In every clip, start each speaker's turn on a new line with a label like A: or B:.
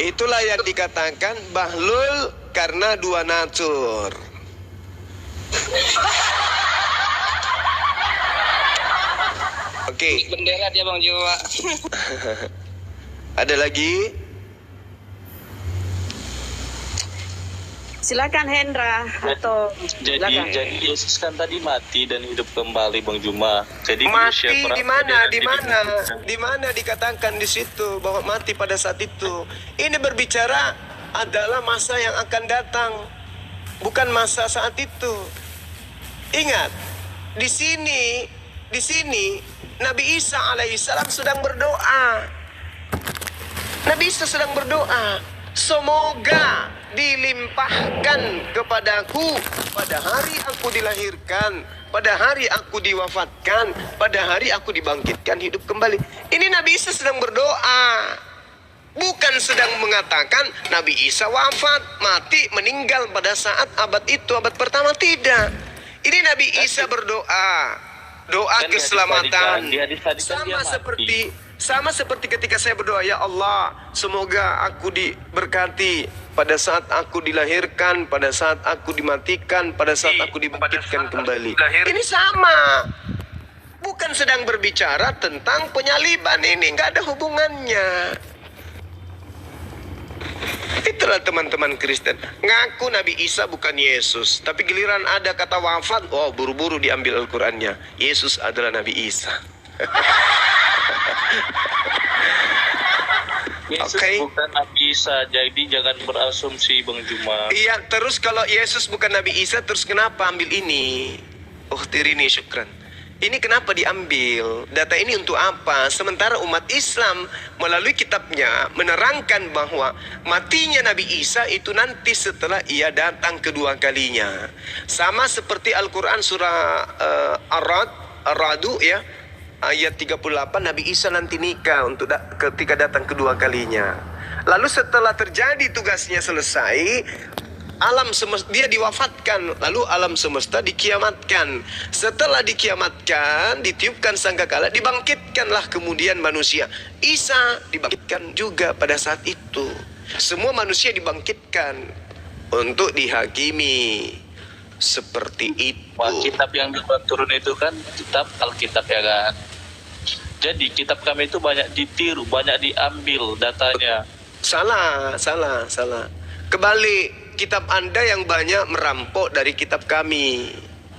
A: Itulah yang dikatakan bahlul karena dua natur. Oke.
B: Bendera dia Bang Juma.
A: Ada lagi?
C: Silakan Hendra atau silakan.
D: Jadi Yesus kan tadi mati dan hidup kembali Bang Juma. Jadi
A: Mati di mana? Di mana dikatakan di situ bahwa mati pada saat itu? Ini berbicara adalah masa yang akan datang, bukan masa saat itu. Ingat, di sini Nabi Isa alaihissalam sedang berdoa. Nabi Isa sedang berdoa, semoga dilimpahkan kepadaku pada hari aku dilahirkan, pada hari aku diwafatkan, pada hari aku dibangkitkan hidup kembali. Ini Nabi Isa sedang berdoa, bukan sedang mengatakan Nabi Isa wafat, mati, meninggal pada saat abad itu, abad pertama. Tidak. Ini Nabi Isa berdoa, doa keselamatan. Sama seperti ketika saya berdoa, ya Allah, semoga aku diberkati pada saat aku dilahirkan, pada saat aku dimatikan, pada saat aku dibangkitkan kembali. Ini sama. Bukan sedang berbicara tentang penyaliban ini, nggak ada hubungannya. Itulah teman-teman Kristen, ngaku Nabi Isa bukan Yesus, tapi giliran ada kata wafat, oh buru-buru diambil Al-Qurannya. Yesus adalah Nabi Isa.
D: Yesus bukan Nabi Isa, jadi jangan berasumsi Bang Juma.
A: Iya, terus kalau Yesus bukan Nabi Isa, terus kenapa ambil ini? Oh, tirini syukran. Ini kenapa diambil? Data ini untuk apa? Sementara umat Islam melalui kitabnya menerangkan bahwa matinya Nabi Isa itu nanti setelah ia datang kedua kalinya. Sama seperti Al-Quran surah Ar-Ra'du ya. Ayat 38, Nabi Isa nanti nikah untuk ketika datang kedua kalinya. Lalu setelah terjadi tugasnya selesai, alam semesta dia diwafatkan, lalu alam semesta dikiamatkan. Setelah dikiamatkan, ditiupkan sangkakala, dibangkitkanlah kemudian manusia. Isa dibangkitkan juga pada saat itu. Semua manusia dibangkitkan untuk dihakimi. Seperti itu.
D: Wah, kitab yang turun itu kan kitab Alkitab ya kan. Jadi kitab kami itu banyak ditiru, banyak diambil datanya.
A: Salah. Kebalik, kitab Anda yang banyak merampok dari kitab kami.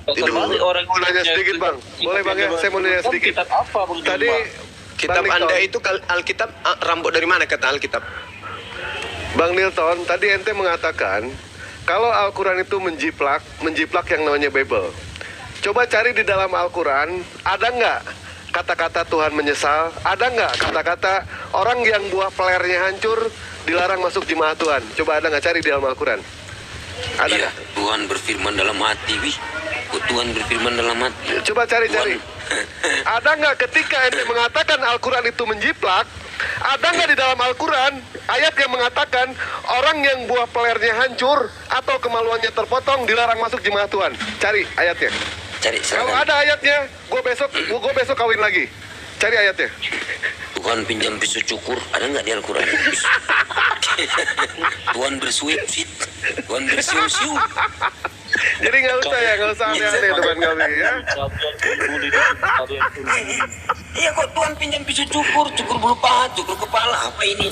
D: Kembali orang
E: mau nanya sedikit Bang, boleh Bang ya? Saya mau nanya sedikit.
D: Kitab apa Bang Juma?
E: Tadi
A: Kitab Anda itu Alkitab, rampok dari mana kata Alkitab?
E: Bang Nilton, tadi ente mengatakan kalau Al-Quran itu menjiplak yang namanya Bible. Coba cari di dalam Al-Quran, ada nggak kata-kata Tuhan menyesal? Ada nggak kata-kata orang yang buah pelernya hancur dilarang masuk jemaat Tuhan? Coba ada nggak cari di dalam Al-Quran? Ada
F: iya, Tuhan berfirman dalam hati, Tuhan berfirman dalam hati.
E: Coba cari-cari. Ada nggak ketika ente mengatakan Al-Quran itu menjiplak? Ada nggak di dalam Al-Quran ayat yang mengatakan orang yang buah pelernya hancur atau kemaluannya terpotong dilarang masuk jemaat Tuhan? Cari ayatnya.
F: Cari.
E: Kalau ada ayatnya, gue besok kawin lagi. Cari ayatnya.
F: Tuhan pinjam pisau cukur, ada nggak di Al-Quran? Tuhan bersuit-suit, Tuhan bersiu-siu.
E: Jadi nggak usah aneh-aneh teman kami ya.
F: Iya kok Tuhan pinjam pisau cukur bulu paha, cukur kepala, apa ini?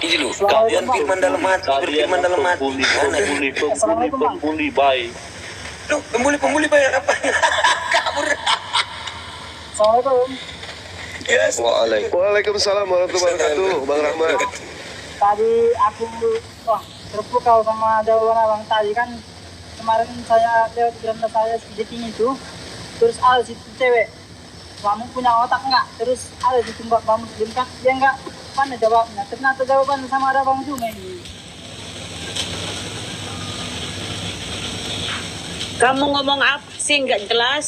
F: Ini loh, Tuhan firman dalam hati, berfirman dalam hati.
D: Pembuli baik.
F: Loh, pembuli bayar apa? Kabur.
G: Assalamualaikum.
F: Yes.
E: Waalaikumsalam warahmatullahi wabarakatuh, Bang Rahmat.
G: Tadi aku terpukau sama jawaban abang tadi kan. Kemarin saya lewat beranda saya sekiting itu, terus ada situ cewek, kamu punya otak nggak? Terus ada situ mbak kamu jengkat, dia nggak pandai jawabnya. Ternyata jawaban sama ada bang Juma ini.
C: Kamu ngomong apa sih nggak jelas?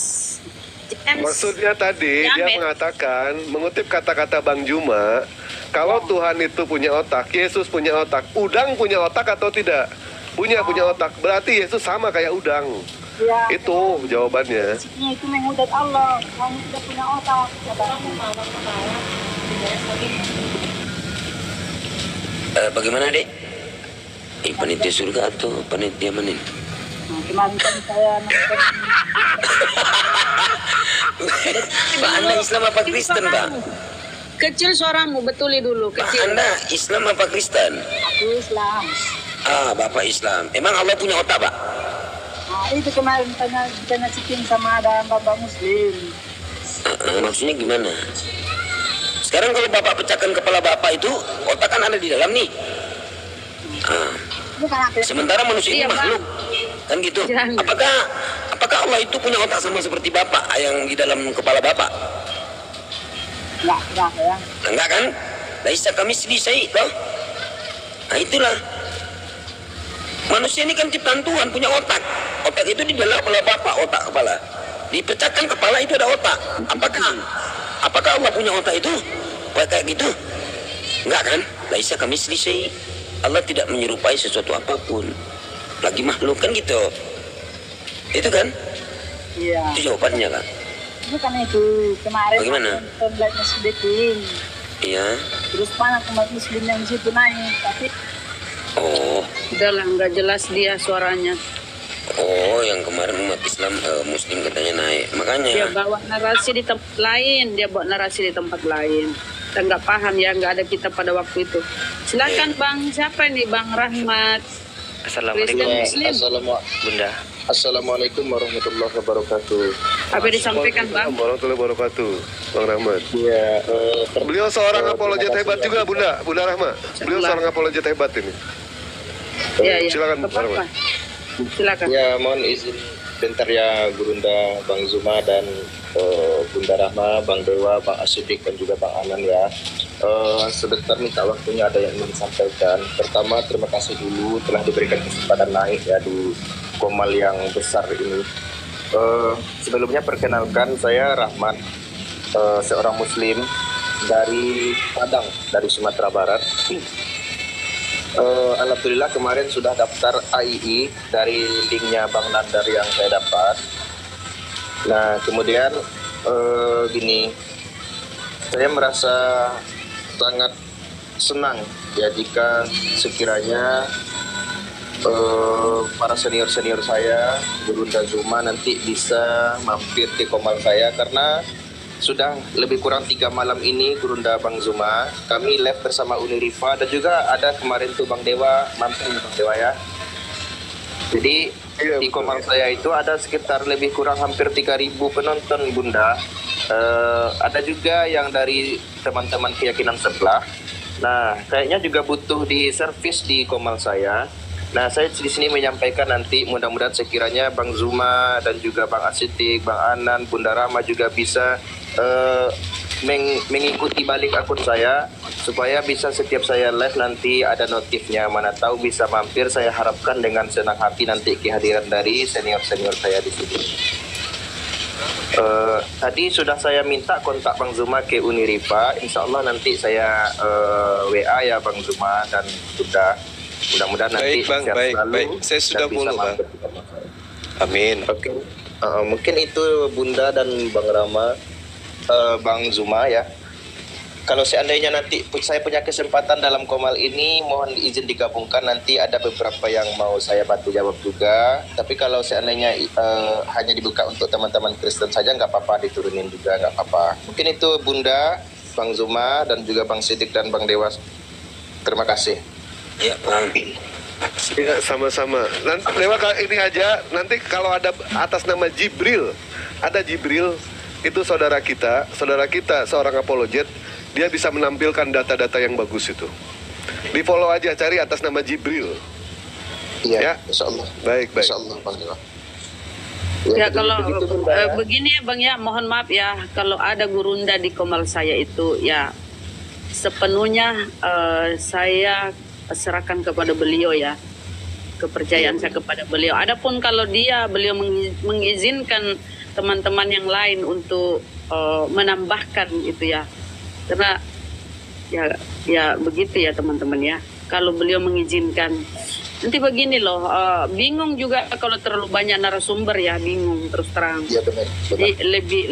E: Maksudnya tadi dia mengatakan, mengutip kata-kata Bang Juma, kalau Tuhan itu punya otak, Yesus punya otak, udang punya otak atau tidak? Punya otak, berarti Yesus sama kayak udang.
G: Ya,
E: itu jawabannya.
G: Itu menghujat Allah, kamu tidak punya otak.
F: Bagaimana dek? Panitia surga atau panitia mana ini?
G: Nah, kemarin kan saya nonton
F: Pak, Anda Islam apa Kristen, Pak?
C: Kecil suaramu, betuli dulu.
F: Pak,
C: Kecil.
F: Anda Islam apa Kristen?
G: aku Islam.
F: Bapak Islam. Emang Allah punya otak, Pak?
G: Nah, itu kemarin tanya cikin sama ada bapak Muslim.
F: Maksudnya gimana? Sekarang kalau Bapak pecahkan kepala Bapak itu, otak kan ada di dalam nih.
G: Bukan aku.
F: Sementara manusia ini
C: Iya, Pak.
F: makhluk. Kan gitu.
C: Jangan.
F: Apakah Allah itu punya otak sama seperti Bapak yang di dalam kepala Bapak?
G: Enggak ya.
F: Enggak kan? Laisa kamitslihi syai', toh? Nah itulah. Manusia ini kan ciptaan Tuhan, punya otak. Otak itu di dalam kepala Bapak, otak kepala. Dipecahkan kepala itu ada otak. Apakah Allah punya otak itu? Kayak gitu? Enggak kan? Laisa kamitslihi syai'. Allah tidak menyerupai sesuatu apapun. Lagi makhluk kan gitu. Itu kan?
G: Iya.
F: Itu jawabannya kan?
G: Bukan itu. Kemarin
F: Bagaimana?
G: nonton Black Muslim.
F: Iya.
G: Terus mana umat Muslim yang di situ naik, tapi
F: Oh,
C: Udah lah, nggak jelas dia suaranya.
F: yang kemarin umat Islam Muslim katanya naik.
C: Dia
F: Makanya.
C: bawa narasi di tempat lain. Dia bawa narasi di tempat lain. Kita nggak paham ya, nggak ada kita pada waktu itu. Silakan Bang, siapa ini Bang Rahmat? Kristen Muslim.
B: Bunda. Assalamualaikum warahmatullahi wabarakatuh.
C: Apa yang disampaikan Bang?
E: Warahmatullahi wabarakatuh, Bang Rahmat.
B: Ya,
E: Beliau seorang apologet hebat juga, Bunda Rahmat. Beliau seorang apologet hebat ini.
C: Ya, ya.
E: Silakan,
C: Nggak apa-apa. Silakan.
B: ya mohon izin bentar ya Gurunda, Bang Zuma dan Bunda Rahma, Bang Dewa, Bang Asidik dan juga Bang Anan ya. Sebentar minta waktunya ada yang ingin disampaikan. Pertama terima kasih dulu telah diberikan kesempatan naik ya di Komal yang besar ini. Sebelumnya perkenalkan saya Rahmat, seorang Muslim dari Padang, dari Sumatera Barat. Alhamdulillah kemarin sudah daftar AII dari linknya Bang Nandar yang saya dapat. Nah kemudian gini, saya merasa sangat senang ya jika sekiranya para senior saya, Gurunda Zuma nanti bisa mampir di Komal saya karena sudah lebih kurang 3 malam ini Gurunda Bang Zuma kami live bersama Unirifa dan juga ada kemarin tuh Bang Dewa mampir Bang Dewa ya. Jadi di Komal saya itu ada sekitar lebih kurang hampir 3.000 penonton Bunda. Ada juga yang dari teman-teman keyakinan sebelah. Nah kayaknya juga butuh di servis di Komal saya. Nah, saya di sini menyampaikan nanti mudah-mudahan sekiranya Bang Zuma dan juga Bang Asidik, Bang Anan, Bunda Rahma juga bisa mengikuti balik akun saya supaya bisa setiap saya live nanti ada notifnya. Mana tahu bisa mampir, saya harapkan dengan senang hati nanti kehadiran dari senior-senior saya di sini. Tadi sudah saya minta kontak Bang Zuma ke Unirifa. Insya Allah nanti saya WA ya Bang Zuma dan Bunda. Mudah-mudahan nanti
A: Baik Bang,
B: sehat
A: baik,
B: selalu
A: baik. Saya
B: dan
A: sudah
B: bisa
A: follow Bang.
B: mampir.
A: Amin.
B: Oke. Mungkin itu Bunda dan Bang Rama, Bang Zuma ya. Kalau seandainya nanti saya punya kesempatan dalam Komal ini, mohon izin digabungkan. Nanti ada beberapa yang mau saya bantu jawab juga. Tapi kalau seandainya hanya dibuka untuk teman-teman Kristen saja, nggak apa-apa, diturunin juga nggak apa-apa. Mungkin itu Bunda, Bang Zuma, dan juga Bang Sidik dan Bang Dewa. Terima kasih.
F: Ya, Bang.
E: Iya, sama-sama. Nanti lewat ini aja. Nanti kalau ada atas nama Jibril, ada Jibril itu saudara kita seorang apologet, dia bisa menampilkan data-data yang bagus itu. Di follow aja, cari atas nama Jibril.
B: Iya,
E: Ya.
B: Insya Allah.
E: Baik.
B: Insya Allah, Bang Dewa.
C: Ya
B: jadi
C: kalau
B: begitu, Bunda, ya.
C: begini ya Bang ya, mohon maaf ya kalau ada Gurunda di Komal saya itu ya sepenuhnya saya serahkan kepada beliau ya, kepercayaan saya kepada beliau. Adapun kalau beliau mengizinkan teman-teman yang lain untuk menambahkan itu ya, karena ya begitu ya teman-teman ya. Kalau beliau mengizinkan, nanti begini loh, bingung juga kalau terlalu banyak narasumber ya, bingung terus terang.
B: Iya benar.
C: Jadi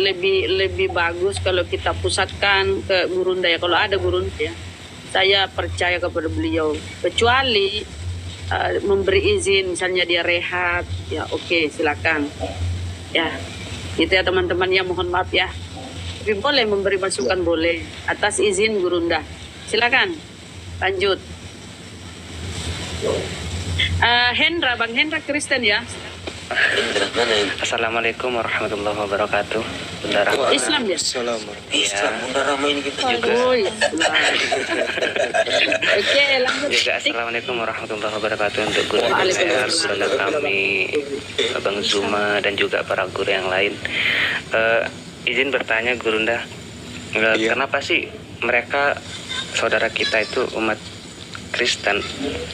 C: lebih bagus kalau kita pusatkan ke Gurunda ya, kalau ada Gurunda ya. saya percaya kepada beliau. Kecuali memberi izin, misalnya dia rehat, ya oke, silakan. Ya, itu ya teman-teman, ya mohon maaf ya. Tapi boleh memberi masukan, boleh. Atas izin Gurunda. Silakan, lanjut. Hendra, Bang Hendra Kristen ya.
H: Assalamualaikum warahmatullahi wabarakatuh. Saudara.
C: Islam ya?
F: Islam, udah ramai ini kita juga.
C: Oh, Islam. Oke, lanjut.
H: Juga assalamualaikum warahmatullahi wabarakatuh untuk guru besar, guru kami, Bang Zuma dan juga para guru yang lain. Izin bertanya Gurunda, kenapa sih mereka saudara kita itu umat Kristen,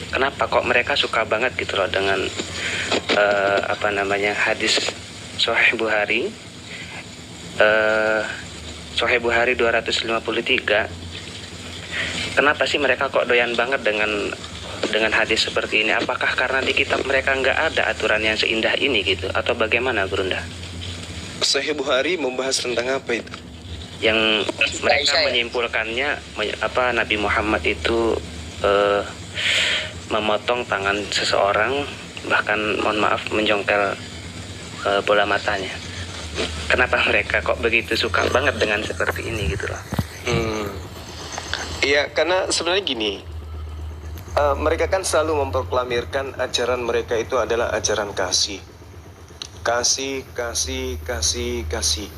H: kenapa kok mereka suka banget gitu loh dengan hadis Sahih Bukhari, Sahih Bukhari 253. Kenapa sih mereka kok doyan banget dengan hadis seperti ini? Apakah karena di kitab mereka nggak ada aturan yang seindah ini gitu, atau bagaimana Gurunda?
A: Sahih Bukhari membahas tentang apa itu?
H: Yang mereka menyimpulkannya Nabi Muhammad itu memotong tangan seseorang, bahkan mohon maaf menjongkel bola matanya. Kenapa mereka kok begitu suka banget dengan seperti ini gitu loh?
A: Iya, karena sebenarnya gini, mereka kan selalu memproklamirkan ajaran mereka itu adalah ajaran kasih. Kasih, kasih, kasih, kasih.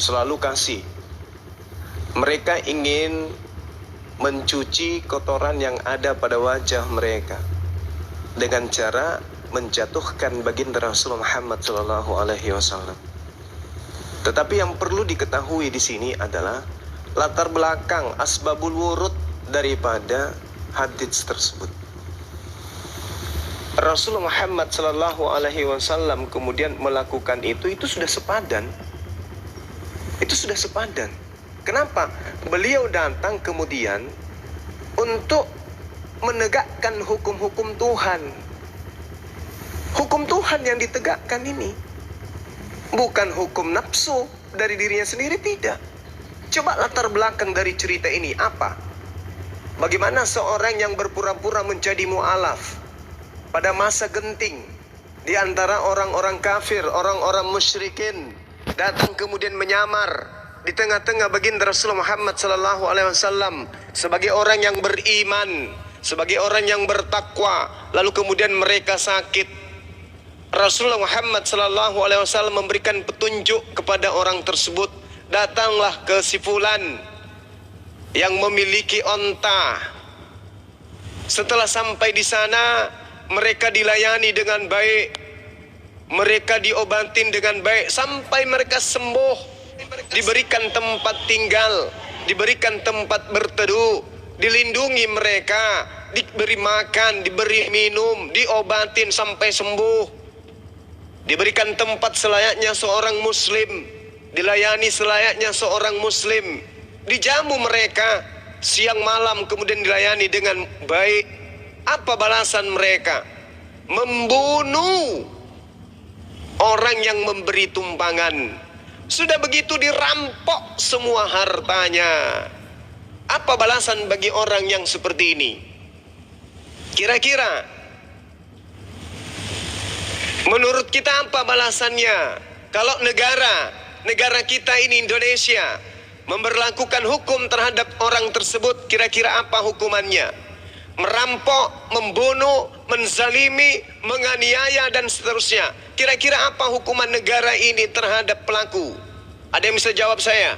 A: Selalu kasih. Mereka ingin mencuci kotoran yang ada pada wajah mereka dengan cara menjatuhkan baginda Rasulullah Muhammad SAW. Tetapi yang perlu diketahui di sini adalah latar belakang asbabul wurud daripada hadits tersebut. Rasulullah Muhammad SAW kemudian melakukan itu sudah sepadan. Itu sudah sepadan. Kenapa? Beliau datang kemudian untuk menegakkan hukum-hukum Tuhan. Hukum Tuhan yang ditegakkan ini bukan hukum nafsu dari dirinya sendiri, tidak. Coba latar belakang dari cerita ini apa? Bagaimana seorang yang berpura-pura menjadi mu'alaf pada masa genting di antara orang-orang kafir, orang-orang musyrikin, datang kemudian menyamar di tengah-tengah baginda Rasulullah Muhammad SAW sebagai orang yang beriman, sebagai orang yang bertakwa, lalu kemudian mereka sakit. Rasulullah Muhammad SAW memberikan petunjuk kepada orang tersebut, datanglah ke si fulan yang memiliki onta. Setelah sampai di sana, mereka dilayani dengan baik, mereka diobatin dengan baik sampai mereka sembuh. Diberikan tempat tinggal, diberikan tempat berteduh, dilindungi mereka, diberi makan, diberi minum, diobatin sampai sembuh. Diberikan tempat selayaknya seorang muslim, dilayani selayaknya seorang muslim, dijamu mereka siang malam, kemudian dilayani dengan baik. Apa balasan mereka? Membunuh orang yang memberi tumpangan. Sudah begitu dirampok semua hartanya. Apa balasan bagi orang yang seperti ini? Kira-kira menurut kita apa balasannya? Kalau negara kita ini Indonesia memberlakukan hukum terhadap orang tersebut, kira-kira apa hukumannya? Merampok, membunuh, menzalimi, menganiaya dan seterusnya. Kira-kira apa hukuman negara ini terhadap pelaku? Ada yang bisa jawab saya?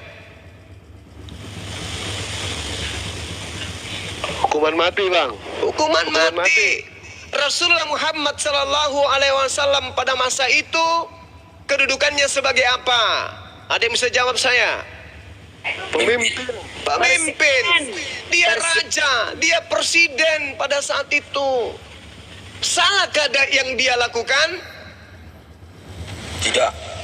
E: Hukuman mati, Bang.
A: Hukuman mati. Rasulullah Muhammad SAW pada masa itu kedudukannya sebagai apa? Ada yang bisa jawab saya? Pemimpin. Dia raja, dia presiden pada saat itu. Salahkah yang dia lakukan?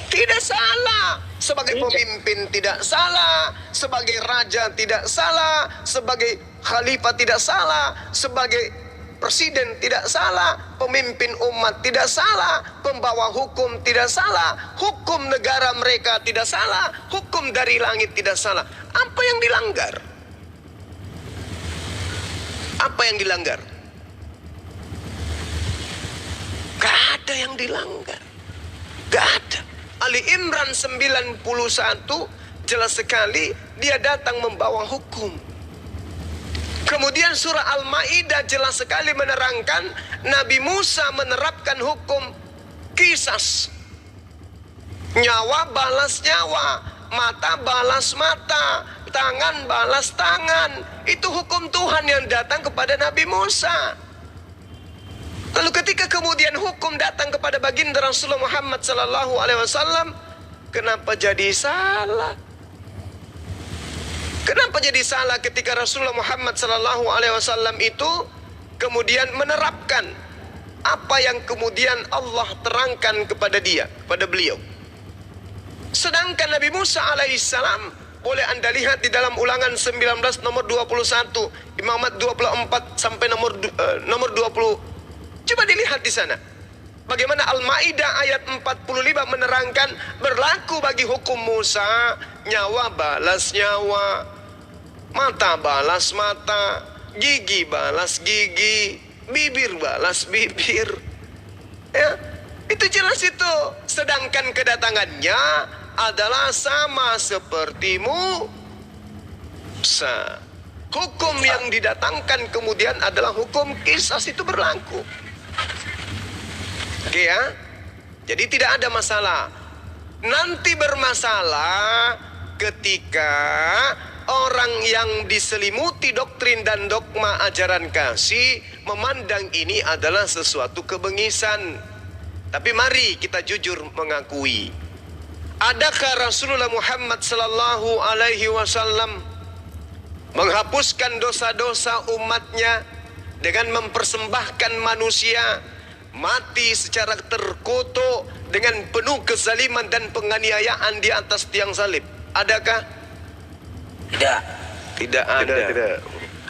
A: Tidak salah. Sebagai pemimpin tidak salah, sebagai raja tidak salah, sebagai khalifah tidak salah, sebagai presiden tidak salah, pemimpin umat tidak salah, pembawa hukum tidak salah, hukum negara mereka tidak salah, hukum dari langit tidak salah. Apa yang dilanggar? Apa yang dilanggar? Gak ada yang dilanggar. Gak ada. Ali Imran 91 jelas sekali dia datang membawa hukum. Kemudian surah Al-Maidah jelas sekali menerangkan Nabi Musa menerapkan hukum qisas. Nyawa balas nyawa, mata balas mata, tangan balas tangan. Itu hukum Tuhan yang datang kepada Nabi Musa. Lalu ketika kemudian hukum datang kepada baginda Rasulullah Muhammad sallallahu alaihi wasallam, kenapa jadi salah? Kenapa jadi salah ketika Rasulullah Muhammad sallallahu alaihi wasallam itu kemudian menerapkan apa yang kemudian Allah terangkan kepada dia, kepada beliau. Sedangkan Nabi Musa alaihissalam, boleh Anda lihat di dalam Ulangan 19 nomor 21, Imamat 24 sampai nomor 20. Coba dilihat di sana. Bagaimana Al-Maidah ayat 45 menerangkan berlaku bagi hukum Musa, nyawa balas nyawa, mata balas mata, gigi balas gigi, bibir balas bibir. Ya, itu jelas itu. Sedangkan kedatangannya adalah sama seperti Musa. Hukum yang didatangkan kemudian adalah hukum qisas, itu berlaku. Oke ya. Jadi tidak ada masalah. Nanti bermasalah ketika orang yang diselimuti doktrin dan dogma ajaran kasih memandang ini adalah sesuatu kebengisan. Tapi mari kita jujur mengakui, adakah Rasulullah Muhammad sallallahu alaihi wasallam menghapuskan dosa-dosa umatnya dengan mempersembahkan manusia mati secara terkutuk dengan penuh kezaliman dan penganiayaan di atas tiang salib? Adakah?
F: Tidak.
A: Tidak ada.
E: Tidak.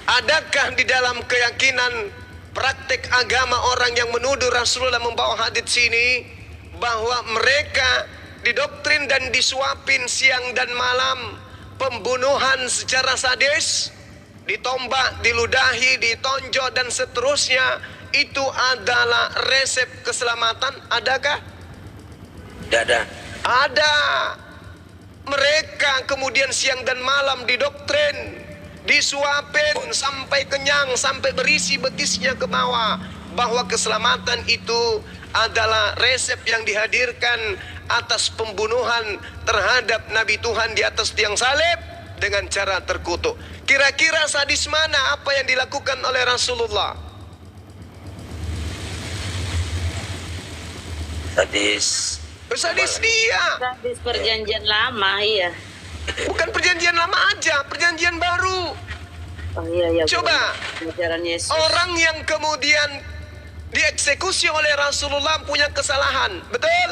A: Adakah di dalam keyakinan praktek agama orang yang menuduh Rasulullah membawa hadits ini bahwa mereka didoktrin dan disuapin siang dan malam, pembunuhan secara sadis, ditombak, diludahi, ditonjok dan seterusnya, itu adalah resep keselamatan? Adakah?
F: Tidak ada.
A: Ada. Mereka kemudian siang dan malam didoktrin, disuapin sampai kenyang, sampai berisi betisnya ke bawah, bahwa keselamatan itu adalah resep yang dihadirkan atas pembunuhan terhadap Nabi Tuhan di atas tiang salib dengan cara terkutuk. Kira-kira sadis mana apa yang dilakukan oleh Rasulullah?
F: Sadis.
A: Sadis dia.
C: Hadis perjanjian lama, iya.
A: Bukan perjanjian lama aja, perjanjian baru.
C: Oh iya.
A: Coba,
C: ajaran Yesus.
A: orang yang kemudian dieksekusi oleh Rasulullah punya kesalahan, betul?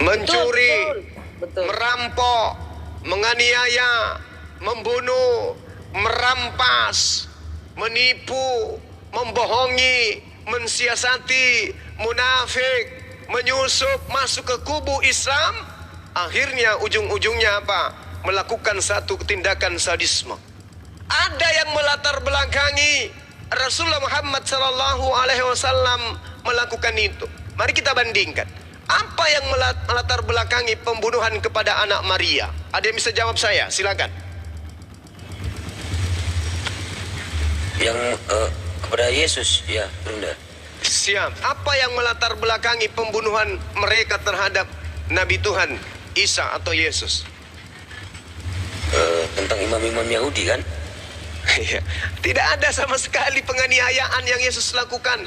A: Mencuri,
C: Betul.
A: merampok, menganiaya, membunuh, merampas, menipu, membohongi, mensiasati, munafik, menyusup masuk ke kubu Islam, akhirnya ujung-ujungnya apa? Melakukan satu tindakan sadisme. Ada yang melatar belakangi Rasulullah Muhammad sallallahu alaihi wasallam melakukan itu. Mari kita bandingkan. Apa yang melatar belakangi pembunuhan kepada anak Maria? Ada yang bisa jawab saya? Silakan.
F: Yang kepada Yesus, ya, Bunda.
A: Siap. Apa yang melatar belakangi pembunuhan mereka terhadap Nabi Tuhan Isa atau Yesus?
F: Tentang imam-imam Yahudi kan?
A: Tidak ada sama sekali penganiayaan yang Yesus lakukan.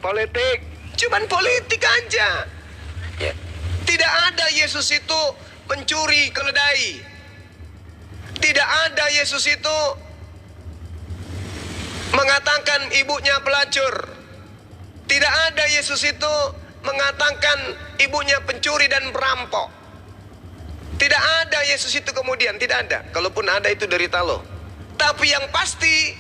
E: Politik.
A: Cuman politik aja.
F: Ya.
A: Tidak ada Yesus itu mencuri keledai. Tidak ada Yesus itu mengatakan ibunya pelacur. Tidak ada Yesus itu mengatakan ibunya pencuri dan perampok. Tidak ada Yesus itu kemudian, tidak ada. Kalaupun ada itu derita lo. Tapi yang pasti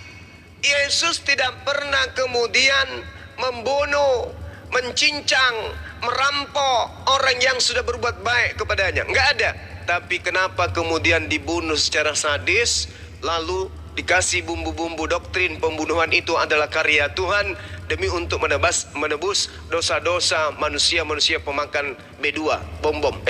A: Yesus tidak pernah kemudian membunuh, mencincang, merampok orang yang sudah berbuat baik kepadanya. Enggak ada. Tapi kenapa kemudian dibunuh secara sadis, lalu dikasih bumbu-bumbu doktrin pembunuhan itu adalah karya Tuhan demi untuk menebus dosa-dosa manusia-manusia pemakan B2, bom-bom.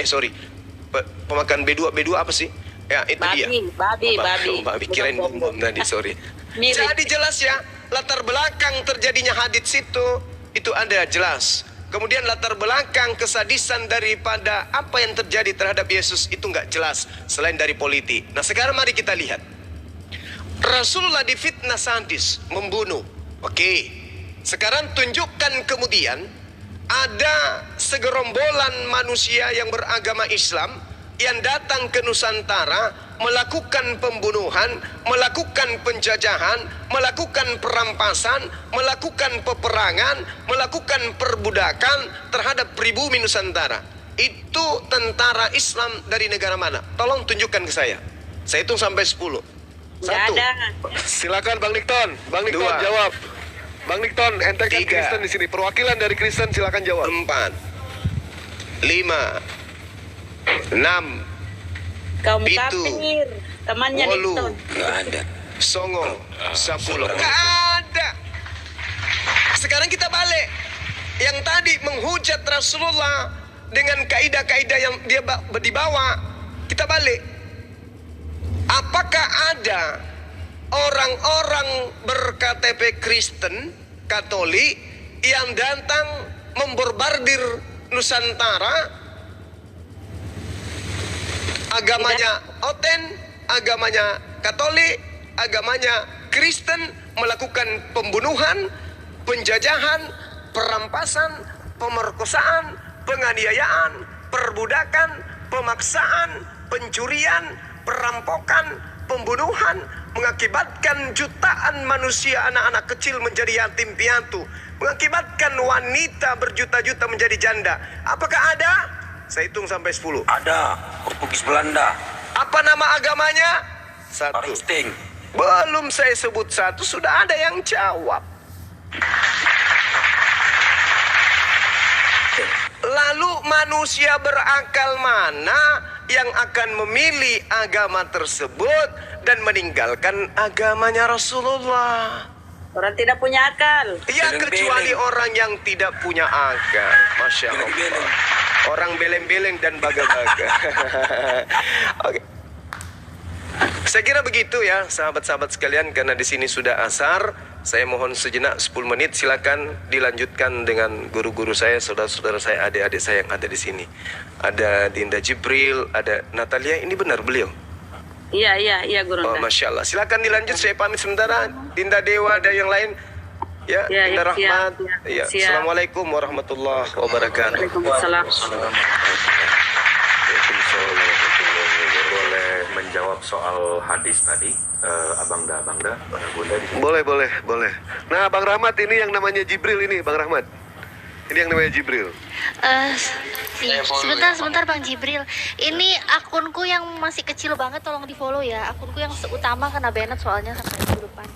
A: Pemakan B2 apa sih? Ya, itu dia. Babi. Kirain bom-bom tadi, sorry. Jadi jelas ya, latar belakang terjadinya hadits itu ada jelas. Kemudian latar belakang kesadisan daripada apa yang terjadi terhadap Yesus itu nggak jelas selain dari politik. Nah sekarang mari kita lihat. Rasulullah difitnah sadis, membunuh. Oke. Sekarang tunjukkan kemudian ada segerombolan manusia yang beragama Islam yang datang ke Nusantara melakukan pembunuhan, melakukan penjajahan, melakukan perampasan, melakukan peperangan, melakukan perbudakan terhadap pribumi Nusantara. Itu tentara Islam dari negara mana? Tolong tunjukkan ke saya. Saya hitung sampai 10. Satu.
E: Silakan Bang Nikton. Bang Nikton jawab. Bang Nikton, ente kan Kristen di sini. Perwakilan dari Kristen silakan jawab.
A: 4, 5, 6,
C: Kaum kafir, temannya Nikton.
B: Nggak ada.
A: Songo, 10. Nggak ada. Sekarang kita balik. Yang tadi menghujat Rasulullah dengan kaidah-kaidah yang dia dibawa, kita balik. Apakah ada orang-orang berKTP Kristen, Katolik yang datang memborbardir Nusantara? Agamanya Oten, agamanya Katolik, agamanya Kristen, melakukan pembunuhan, penjajahan, perampasan, pemerkosaan, penganiayaan, perbudakan, pemaksaan, pencurian, perampokan, pembunuhan, mengakibatkan jutaan manusia, anak-anak kecil menjadi yatim piatu, mengakibatkan wanita berjuta-juta menjadi janda. Apakah ada? Saya hitung sampai 10.
F: Ada. Portugis Belanda.
A: Apa nama agamanya? 1.
F: Aristing.
A: Belum saya sebut 1, sudah ada yang jawab. Lalu manusia berakal mana yang akan memilih agama tersebut dan meninggalkan agamanya Rasulullah?
C: Orang tidak punya akal.
A: Ya, kecuali orang yang tidak punya akal. Masya Allah. Orang beleng-beleng dan baga-baga. Oke. Saya kira begitu ya, sahabat-sahabat sekalian, karena di sini sudah asar. Saya mohon sejenak 10 menit, silakan dilanjutkan dengan guru-guru saya, saudara-saudara saya, adik-adik saya yang ada di sini. Ada Dinda Jibril, ada Natalia, ini benar beliau?
C: Iya, Guru.
A: Oh, Masya Allah. Silakan dilanjut, saya pamit sementara. Dinda Dewa dan yang lain. Ya, Dinda Rahmat. Ya, Assalamualaikum warahmatullahi wabarakatuh.
C: Waalaikumsalam.
I: Boleh menjawab soal hadis tadi, Abangda, Bunda di sini.
E: Boleh. Nah, Bang Rahmat ini yang namanya Jibril ini, Bang Rahmat. Ini yang namanya Jibril.
J: Sebentar Bang Jibril. Ini akunku yang masih kecil banget, tolong di follow ya. Akunku yang seutama kena banned soalnya sampai minggu depan.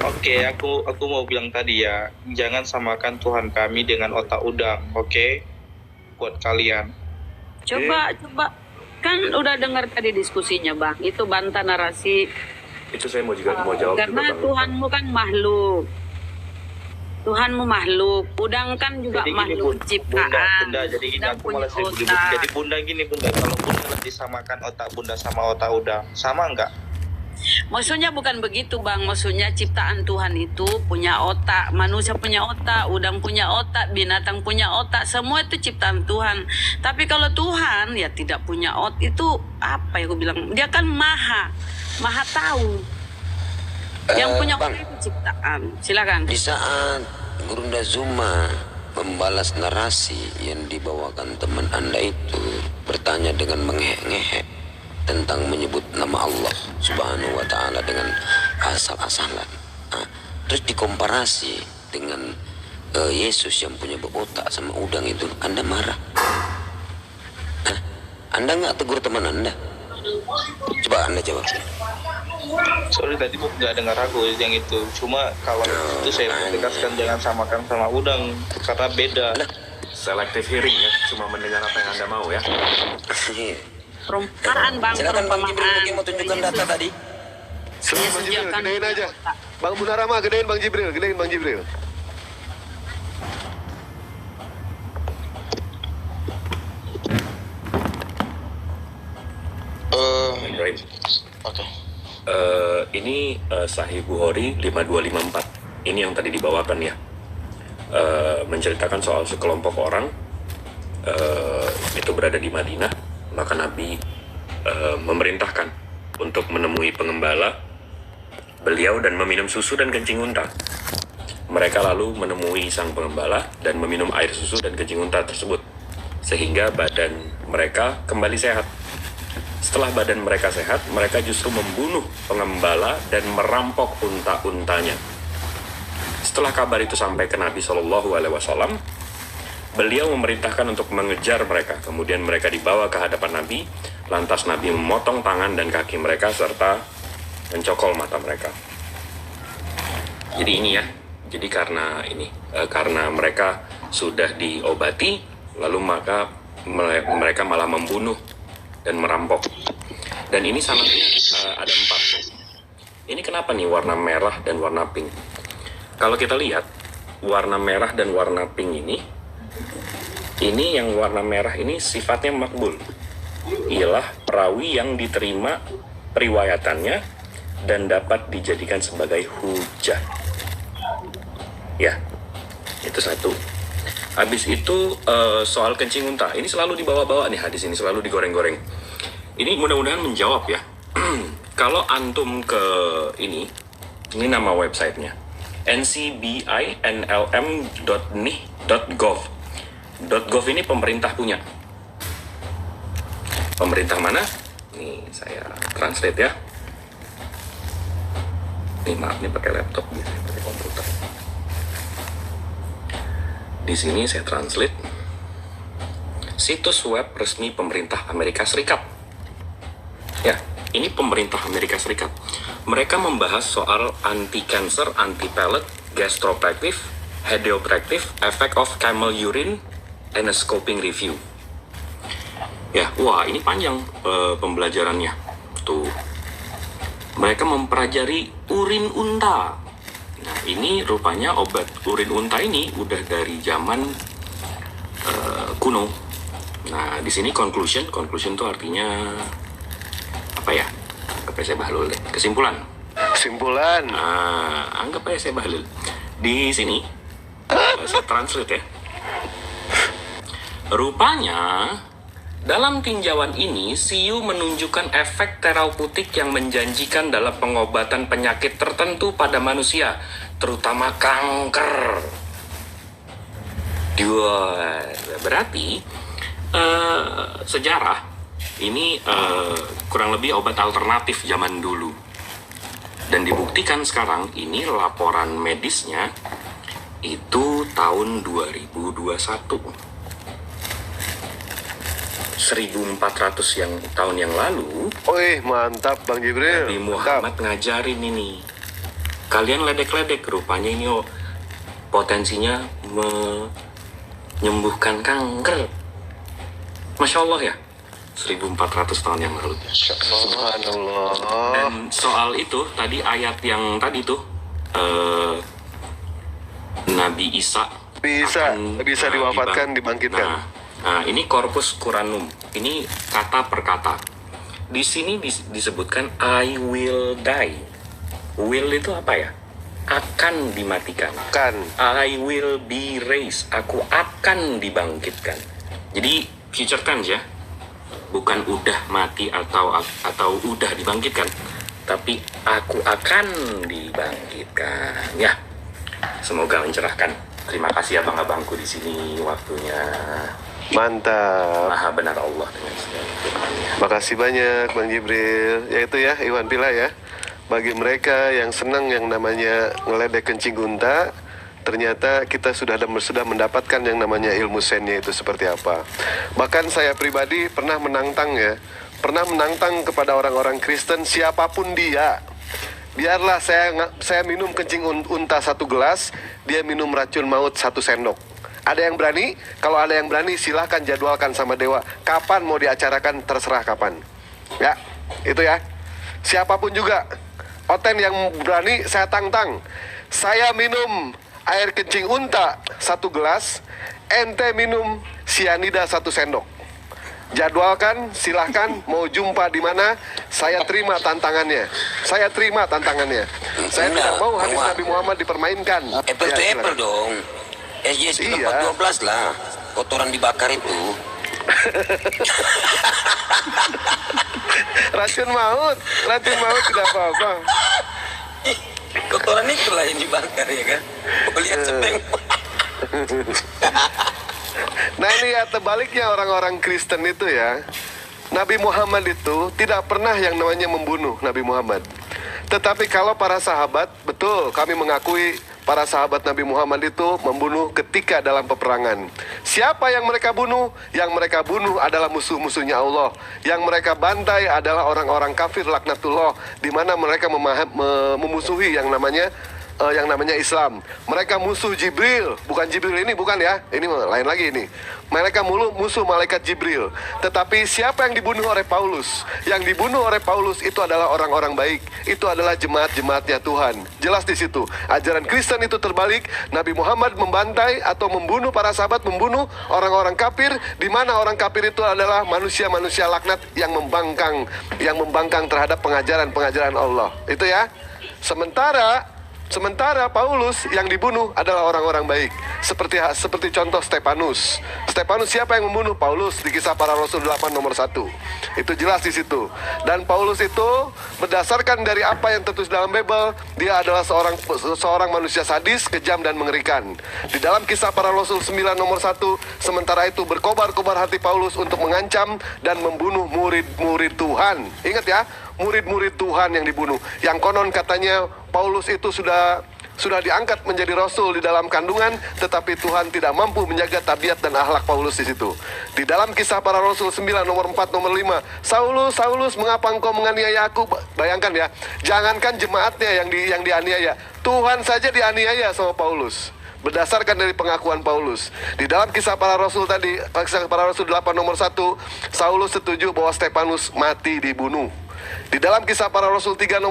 K: Oke, aku mau bilang tadi ya, jangan samakan Tuhan kami dengan otak udang, oke? Buat kalian.
C: Coba. Kan udah dengar tadi diskusinya, Bang. Itu bantah narasi.
I: Itu saya mau jawab.
C: Karena
I: juga,
C: Tuhanmu kan makhluk. Tuhanmu makhluk. Udang kan juga
K: jadi
C: makhluk
K: gini,
C: ciptaan.
K: Bunda, jadi gini
C: Udang
K: aku
C: punya
K: malah saya
C: otak.
K: Jadi Bunda gini, Bunda. Kalau Bunda disamakan otak Bunda sama otak udang, sama enggak?
C: Maksudnya bukan begitu, Bang. Maksudnya ciptaan Tuhan itu punya otak. Manusia punya otak, udang punya otak, binatang punya otak. Semua itu ciptaan Tuhan. Tapi kalau Tuhan ya tidak punya otak, itu apa ya aku bilang? Dia kan maha tahu. Yang punya otak itu ciptaan. Silakan.
B: Di saat Gurunda Zuma membalas narasi yang dibawakan teman Anda itu, bertanya dengan mengehek-ngehek tentang menyebut nama Allah Subhanahu wa Ta'ala dengan asal-asalan. Nah, terus dikomparasi dengan Yesus yang punya otak sama udang itu, Anda marah. Nah, Anda nggak tegur teman Anda? Coba Anda jawab.
K: Sorry tadi nggak dengar aku yang itu. Cuma kalau itu saya tegaskan jangan samakan sama udang karena beda.
I: Selective hearing ya, cuma mendengar apa yang Anda mau ya.
C: Perumpamaan, Bang.
B: Silakan Bang Jibril, mungkin mau tunjukkan data tadi.
E: Selain Bang Jibril, gedein aja. Bang Munarama, gedein Bang Jibril, gedein Bang Jibril.
I: Right.
F: Oke.
I: Ini Sahih Bukhari 5254. Ini yang tadi dibawakan ya. Menceritakan soal sekelompok orang itu berada di Madinah, maka Nabi memerintahkan untuk menemui pengembala beliau dan meminum susu dan kencing unta. Mereka lalu menemui sang pengembala dan meminum air susu dan kencing unta tersebut, sehingga badan mereka kembali sehat. Setelah badan mereka sehat, mereka justru membunuh pengembala dan merampok unta-untanya. Setelah kabar itu sampai ke Nabi SAW, beliau memerintahkan untuk mengejar mereka. Kemudian mereka dibawa ke hadapan Nabi, lantas Nabi memotong tangan dan kaki mereka serta mencokol mata mereka. Jadi ini ya, jadi karena mereka sudah diobati, lalu maka mereka malah membunuh dan merampok. Dan ini sanatnya ada 4. Ini kenapa nih warna merah dan warna pink? Kalau kita lihat warna merah dan warna pink ini yang warna merah ini sifatnya makbul, ialah perawi yang diterima periwayatannya dan dapat dijadikan sebagai hujah. Ya, itu satu. Habis itu soal kencing unta, ini selalu dibawa-bawa nih, hadis ini selalu digoreng-goreng. Ini mudah-mudahan menjawab ya. Kalau antum ke ini nama websitenya ncbinlm.nih.gov. .gov ini pemerintah punya. Pemerintah mana? Nih saya translate ya. Nih maaf nih pakai laptop, biasanya pakai komputer. Di sini saya translate situs web resmi pemerintah Amerika Serikat. Ya, ini pemerintah Amerika Serikat. Mereka membahas soal anti-cancer, anti-pellet, gastropractive, hedeopractive, effect of camel urine, and a scoping review. Ya, wah ini panjang pembelajarannya. Tuh, mereka mempelajari urin unta. Nah, ini rupanya obat urin unta ini udah dari zaman kuno. Nah, di sini conclusion itu artinya apa ya? Anggap aja saya bahlul deh. Kesimpulan. Nah, anggap aja saya bahlul. Di sini saya translate ya. Rupanya dalam tinjauan ini, Siu menunjukkan efek terapeutik yang menjanjikan dalam pengobatan penyakit tertentu pada manusia, terutama kanker. Berarti sejarah ini kurang lebih obat alternatif zaman dulu. Dan dibuktikan sekarang ini laporan medisnya itu tahun 2021. 1400 tahun yang lalu.
E: Mantap Bang Jibril.
I: Nabi Muhammad ngajarin ini. Kalian ledek-ledek, rupanya ini potensinya menyembuhkan kanker. Masya Allah ya, 1400 tahun yang lalu.
E: Subhanallah.
I: Dan soal itu tadi ayat yang tadi tuh Nabi Isa
E: bisa diwafatkan, dibangkitkan.
I: Nah, ini korpus Quranum. Ini kata per kata. Di sini disebutkan I will die. Will itu apa ya? Akan dimatikan. I will be raised. Aku akan dibangkitkan. Jadi future tense ya. Bukan udah mati atau udah dibangkitkan, tapi aku akan dibangkitkan. Ya. Semoga mencerahkan. Terima kasih abang-abangku di sini waktunya.
E: Mantap.
I: Maha benar Allah dengan segala firman-Nya.
E: Makasih banyak Bang Jibril. Yaitu ya Iwan Pila ya. Bagi mereka yang senang yang namanya ngeledek kencing unta, ternyata kita sudah mendapatkan yang namanya ilmu sennya itu seperti apa. Bahkan saya pribadi pernah menantang kepada orang-orang Kristen, siapapun dia. Biarlah saya minum kencing unta 1 gelas, dia minum racun maut 1 sendok. Ada yang berani? Kalau ada yang berani, silahkan jadwalkan sama Dewa. Kapan mau diacarakan, terserah kapan. Ya, itu ya. Siapapun juga. Oten yang berani saya tantang. Saya minum air kencing unta 1 gelas, ente minum sianida 1 sendok. Jadwalkan, silahkan mau jumpa di mana, saya terima tantangannya. Saya terima tantangannya. Saya tidak mau hadis Nabi Muhammad dipermainkan.
F: Apple to
E: Ya,
F: apple
E: silakan.
F: dong. SJS
E: Iya.
F: 412 lah. Kotoran dibakar itu.
E: Racun maut tidak apa-apa.
F: Kotoran itulah yang dibakar ya kan. Oh, lihat cepeng.
E: Nah ini ya terbaliknya orang-orang Kristen itu ya. Nabi Muhammad itu tidak pernah yang namanya membunuh Nabi Muhammad. Tetapi kalau para sahabat, betul kami mengakui para sahabat Nabi Muhammad itu membunuh ketika dalam peperangan. Siapa yang mereka bunuh? Yang mereka bunuh adalah musuh-musuhnya Allah. Yang mereka bantai adalah orang-orang kafir laknatullah, di mana mereka memusuhi yang namanya Islam. Mereka musuh Jibril, bukan Jibril ini, bukan ya. Ini lain lagi ini. Mereka musuh malaikat Jibril. Tetapi siapa yang dibunuh oleh Paulus? Yang dibunuh oleh Paulus itu adalah orang-orang baik. Itu adalah jemaat-jemaatnya Tuhan. Jelas di situ. Ajaran Kristen itu terbalik. Nabi Muhammad membantai atau membunuh para sahabat, membunuh orang-orang kafir, di mana orang kafir itu adalah manusia-manusia laknat yang membangkang terhadap pengajaran Allah. Itu ya. Sementara Paulus yang dibunuh adalah orang-orang baik. Seperti contoh Stefanus. Stefanus siapa yang membunuh? Paulus di Kisah Para Rasul 8 nomor 1. Itu jelas di situ. Dan Paulus itu berdasarkan dari apa yang tertulis dalam Bible, dia adalah seorang manusia sadis, kejam dan mengerikan. Di dalam Kisah Para Rasul 9 nomor 1, sementara itu berkobar-kobar hati Paulus untuk mengancam dan membunuh murid-murid Tuhan. Ingat ya, murid-murid Tuhan yang dibunuh. Yang konon katanya Paulus itu sudah diangkat menjadi rasul di dalam kandungan, tetapi Tuhan tidak mampu menjaga tabiat dan akhlak Paulus di situ. Di dalam Kisah Para Rasul 9 nomor 4 nomor 5, Saulus, Saulus, mengapa engkau menganiaya aku? Bayangkan ya, jangankan jemaatnya yang dianiaya, Tuhan saja dianiaya sama Paulus. Berdasarkan dari pengakuan Paulus. Di dalam Kisah Para Rasul tadi, Kisah Para Rasul 8 nomor 1, Saulus setuju bahwa Stefanus mati dibunuh. Di dalam Kisah Para Rasul 3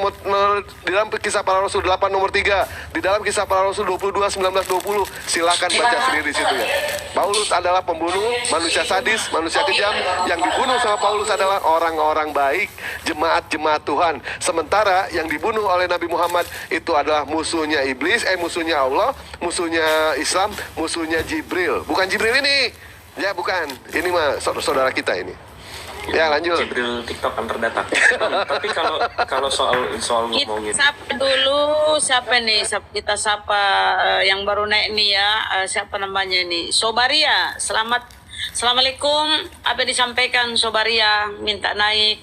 E: di dalam Kisah Para Rasul 8 nomor 3, di dalam Kisah Para Rasul 22 19 20, silakan baca sendiri di situ ya. Paulus adalah pembunuh, manusia sadis, manusia kejam. Yang dibunuh sama Paulus adalah orang-orang baik, jemaat-jemaat Tuhan. Sementara yang dibunuh oleh Nabi Muhammad itu adalah musuhnya iblis, musuhnya Allah, musuhnya Islam, musuhnya Jibril. Bukan Jibril ini. Ya bukan. Ini mah saudara kita ini. Ya lanjut.
I: Jibril TikTok kan terdata. Tapi kalau soal ngomongin.
C: Kita sapa dulu, siapa nih? Kita sapa yang baru naik nih ya. Siapa namanya ini? Sobaria. Assalamualaikum. Apa yang disampaikan Sobaria? Minta naik.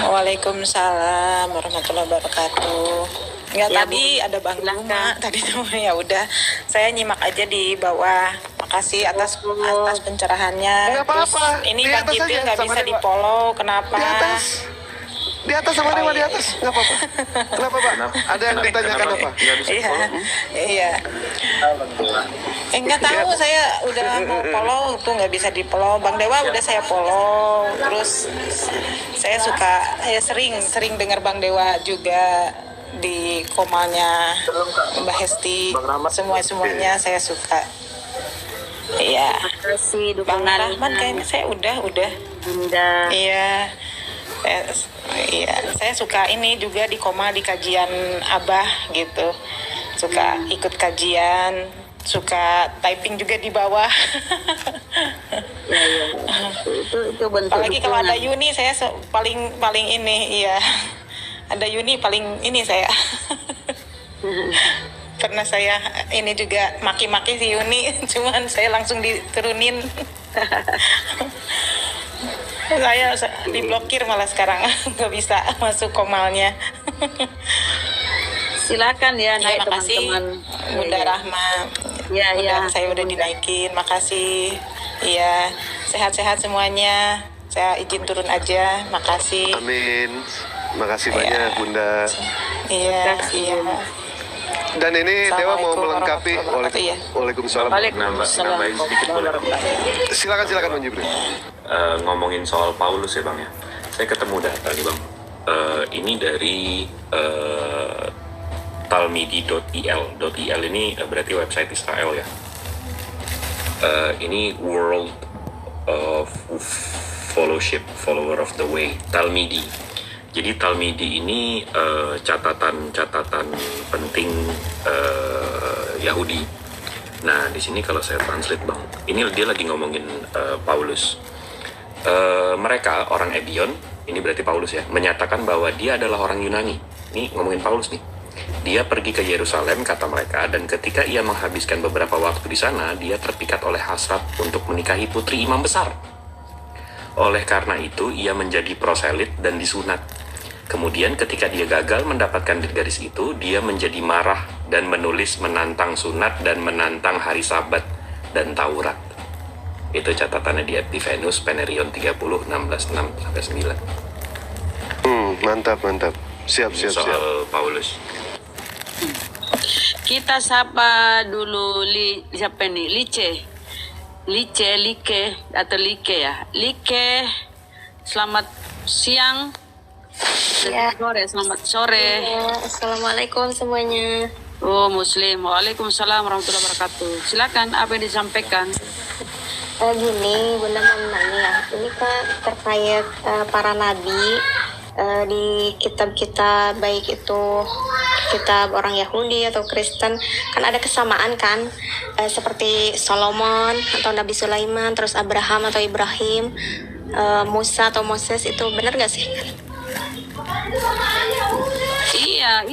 L: Waalaikumsalam warahmatullahi wabarakatuh. Enggak
C: Ya,
L: tadi
C: Bu.
L: ada Bang
C: Silahkan.
L: Luma tadi tuh ya udah saya nyimak aja di bawah. Makasih atas pencerahannya.
E: Nggak apa-apa.
L: Terus ini
E: Di
L: Bang
E: atas
L: Jibril
E: aja,
L: nggak
E: sama
L: bisa
E: Dewa.
L: di follow. Kenapa?
E: Di atas sama Dewa, di atas. Nggak apa-apa. Kenapa Pak? Ada yang ditanyakan apa?
L: Iya, iya. Nggak tahu, saya udah mau follow tuh nggak bisa di follow. Bang Dewa udah saya follow. Terus saya suka, sering dengar Bang Dewa juga di komalnya Mbak Hesti. Semuanya saya suka. Iya.
C: Kasih
L: Bang
C: dukungan.
L: Rahman kayaknya saya udah.
C: Bunda.
L: Iya. Saya suka ini juga di koma di kajian Abah gitu. Suka ikut kajian, suka typing juga di bawah.
C: Ya. Itu bentuk
L: Apalagi kalau ada
C: dukungan.
L: Yuni saya paling ini, iya. Ada Yuni paling ini saya. Karena saya ini juga maki-maki si Yuni, cuman saya langsung diturunin. Saya diblokir malah sekarang, nggak bisa masuk komalnya.
C: Silakan ya naik
L: makasih
C: teman-teman.
L: Bunda Rahma. Saya udah dinaikin, makasih. Iya, sehat-sehat semuanya. Saya izin turun aja, makasih.
E: Amin. Makasih banyak Bunda.
L: Iya.
E: Dan ini Dewa mau
L: Assalamualaikum
E: melengkapi.
L: warahmatullahi
E: Waalaikumsalam.
I: Nambahin sedikit boleh.
E: Silakan Bang Jibril.
I: Ngomongin soal Paulus ya Bang ya. Saya ketemu dah tadi Bang ini dari talmidi.il. .il ini berarti website Israel ya. Ini World of Fellowship, Follower of the Way, Talmidi. Jadi Talmidi ini catatan-catatan penting Yahudi. Nah, di sini kalau saya translate Bang, ini dia lagi ngomongin Paulus. Mereka orang Ebion, ini berarti Paulus ya, menyatakan bahwa dia adalah orang Yunani. Ini ngomongin Paulus nih. Dia pergi ke Yerusalem, kata mereka, dan ketika ia menghabiskan beberapa waktu di sana, dia terpikat oleh hasrat untuk menikahi putri imam besar. Oleh karena itu, ia menjadi proselit dan disunat. Kemudian ketika dia gagal mendapatkan gadis itu, dia menjadi marah dan menulis menantang sunat dan menantang hari Sabat dan Taurat. Itu catatannya di Epiphanes Penerion 30, 16:6-9.
E: Mantap. Siap.
I: Soal Paulus.
C: Kita sapa dulu siapa nih? Like atau Like ya. Like, selamat siang.
M: Ya.
C: Selamat sore.
M: Ya, assalamualaikum semuanya.
C: Oh, Muslim. Waalaikumsalam warahmatullahi wabarakatuh. Silakan, apa yang disampaikan?
M: Gini, Bunda mau nanya ya. Ini kan terkait para nabi di kitab-kitab, baik itu kitab orang Yahudi atau Kristen, kan ada kesamaan kan, seperti Solomon atau Nabi Sulaiman, terus Abraham atau Ibrahim, Musa atau Moses, itu benar gak sih?
C: Iya,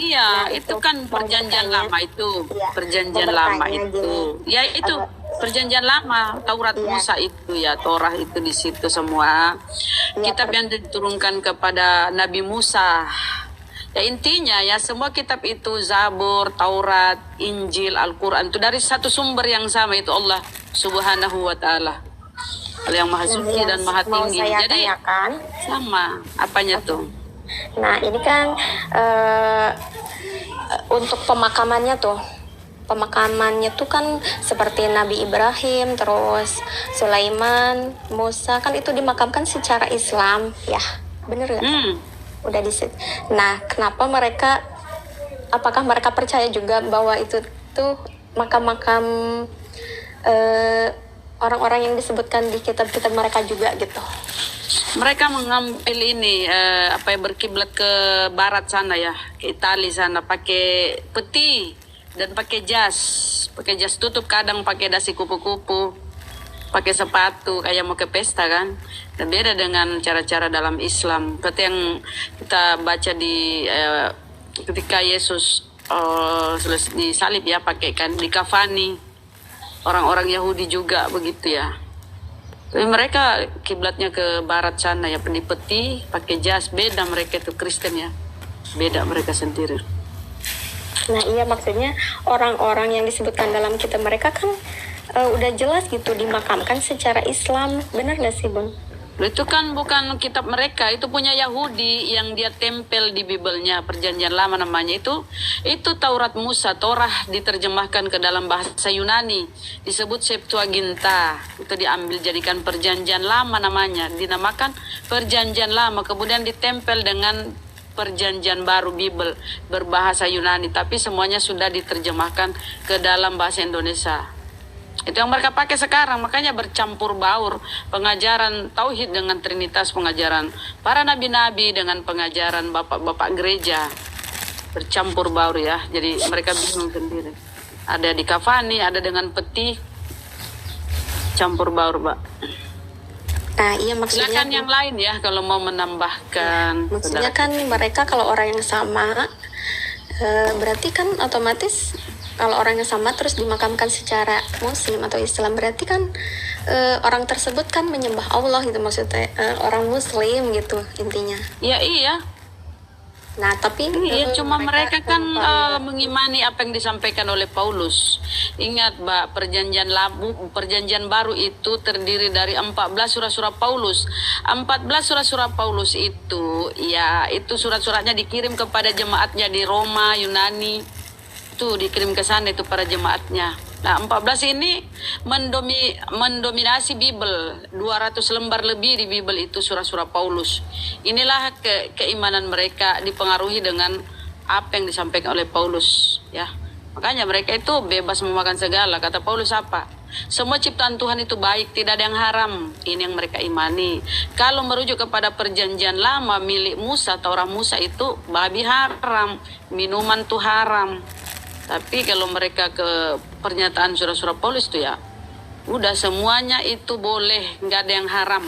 M: Nah,
C: itu kan perjanjian lama itu,
M: Iya,
C: perjanjian
M: mau
C: lama
M: bertanya
C: itu.
M: gini.
C: Ya itu perjanjian lama, Taurat Musa itu ya, Torah itu di situ semua. Kitab yang diturunkan kepada Nabi Musa. Ya intinya ya semua kitab itu, Zabur, Taurat, Injil, Al-Quran itu dari satu sumber yang sama, itu Allah Subhanahu wa Ta'ala. Allah yang Maha Suci dan Maha Tinggi. Jadi sama apanya tuh?
M: Nah ini kan untuk pemakamannya tuh kan seperti Nabi Ibrahim, terus Sulaiman, Musa, kan itu dimakamkan secara Islam ya, bener gak? Udah di situ. Nah kenapa apakah mereka percaya juga bahwa itu tuh makam-makam orang-orang yang disebutkan di kitab-kitab mereka juga gitu?
C: Mereka mengambil ini berkiblat ke barat sana ya, ke Italia sana, pakai peti dan pakai jas tutup, kadang pakai dasi kupu-kupu, pakai sepatu kayak mau ke pesta kan. Dan beda dengan cara-cara dalam Islam. Seperti yang kita baca di ketika Yesus disalib ya, pakai kan di kafani. Orang-orang Yahudi juga begitu ya. Tapi mereka kiblatnya ke barat sana ya, di peti, pakai jas. Beda mereka itu Kristen ya, beda mereka sendiri.
M: Nah iya, maksudnya orang-orang yang disebutkan dalam kitab mereka kan udah jelas gitu dimakamkan secara Islam, benar gak sih Bun?
C: Itu kan bukan kitab mereka, itu punya Yahudi yang dia tempel di Bibelnya, perjanjian lama namanya itu Taurat Musa. Torah diterjemahkan ke dalam bahasa Yunani, disebut Septuaginta. Itu diambil jadikan perjanjian lama namanya, dinamakan perjanjian lama, kemudian ditempel dengan perjanjian baru Bibel berbahasa Yunani, tapi semuanya sudah diterjemahkan ke dalam bahasa Indonesia. Itu yang mereka pakai sekarang, makanya bercampur baur pengajaran tauhid dengan trinitas, pengajaran para nabi-nabi dengan pengajaran bapak-bapak gereja, bercampur baur ya. Jadi mereka bingung sendiri. Ada di kafani, ada dengan peti, campur baur, Pak.
M: Nah iya, maksudnya
C: silakan yang lain ya kalau mau menambahkan.
M: Maksudnya kan mereka kalau orang yang sama, berarti kan otomatis kalau orang yang sama terus dimakamkan secara Muslim atau Islam, berarti kan orang tersebut kan menyembah Allah gitu, maksudnya orang Muslim gitu intinya.
C: Iya.
M: Nah tapi
C: iya, cuma mereka kan mengimani apa yang disampaikan oleh Paulus. Ingat Mbak, perjanjian baru itu terdiri dari 14 surat-surat Paulus. 14 surat-surat Paulus itu ya, itu surat-suratnya dikirim kepada jemaatnya di Roma, Yunani. Itu dikirim ke sana itu para jemaatnya. Nah, 14 ini mendominasi Bible. 200 lembar lebih di Bible itu surah-surah Paulus. Inilah keimanan mereka dipengaruhi dengan apa yang disampaikan oleh Paulus, ya. Makanya mereka itu bebas memakan segala. Kata Paulus apa? Semua ciptaan Tuhan itu baik, tidak ada yang haram. Ini yang mereka imani. Kalau merujuk kepada perjanjian lama milik Musa, Taurat Musa itu babi haram, minuman tuh haram. Tapi kalau mereka ke pernyataan surah-surah Paulus itu ya, udah semuanya itu boleh, nggak ada yang haram.